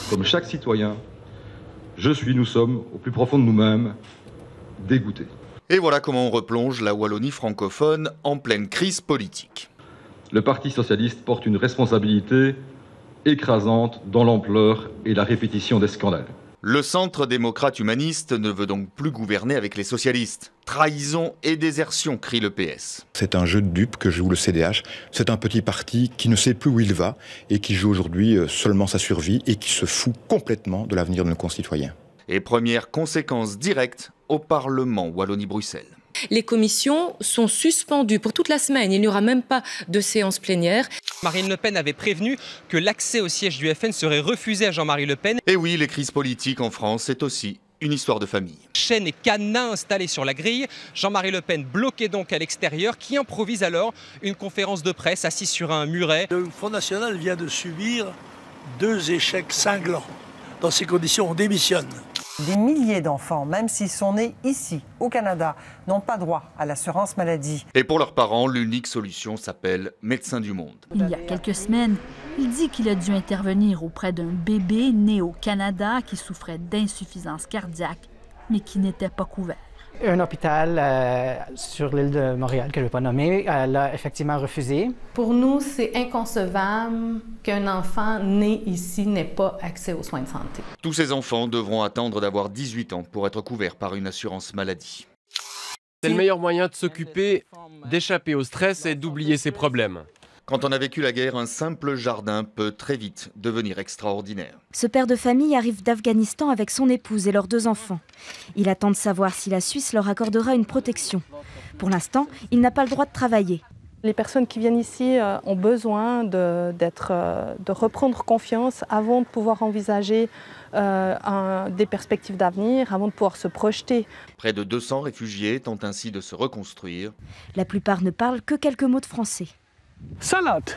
Comme chaque citoyen, nous sommes, au plus profond de nous-mêmes, dégoûtés. Et voilà comment on replonge la Wallonie francophone en pleine crise politique. Le Parti socialiste porte une responsabilité écrasante dans l'ampleur et la répétition des scandales. Le centre démocrate humaniste ne veut donc plus gouverner avec les socialistes. Trahison et désertion, crie le PS. C'est un jeu de dupes que joue le CDH. C'est un petit parti qui ne sait plus où il va et qui joue aujourd'hui seulement sa survie et qui se fout complètement de l'avenir de nos concitoyens. Et première conséquence directe au Parlement Wallonie-Bruxelles. Les commissions sont suspendues pour toute la semaine. Il n'y aura même pas de séance plénière. Marine Le Pen avait prévenu que l'accès au siège du FN serait refusé à Jean-Marie Le Pen. Et oui, les crises politiques en France, c'est aussi une histoire de famille. Chaînes et cadenas installés sur la grille. Jean-Marie Le Pen bloqué donc à l'extérieur, qui improvise alors une conférence de presse assis sur un muret. Le Front National vient de subir 2 échecs cinglants. Dans ces conditions, on démissionne. Des milliers d'enfants, même s'ils sont nés ici, au Canada, n'ont pas droit à l'assurance maladie. Et pour leurs parents, l'unique solution s'appelle Médecins du Monde. Il y a quelques semaines, il dit qu'il a dû intervenir auprès d'un bébé né au Canada qui souffrait d'insuffisance cardiaque, mais qui n'était pas couvert. Un hôpital sur l'île de Montréal, que je ne vais pas nommer, l'a effectivement refusé. Pour nous, c'est inconcevable qu'un enfant né ici n'ait pas accès aux soins de santé. Tous ces enfants devront attendre d'avoir 18 ans pour être couverts par une assurance maladie. C'est le meilleur moyen de s'occuper, d'échapper au stress et d'oublier ses problèmes. Quand on a vécu la guerre, un simple jardin peut très vite devenir extraordinaire. Ce père de famille arrive d'Afghanistan avec son épouse et leurs 2 enfants. Il attend de savoir si la Suisse leur accordera une protection. Pour l'instant, il n'a pas le droit de travailler. Les personnes qui viennent ici ont besoin de reprendre confiance avant de pouvoir envisager des perspectives d'avenir, avant de pouvoir se projeter. Près de 200 réfugiés tentent ainsi de se reconstruire. La plupart ne parlent que quelques mots de français. Salade.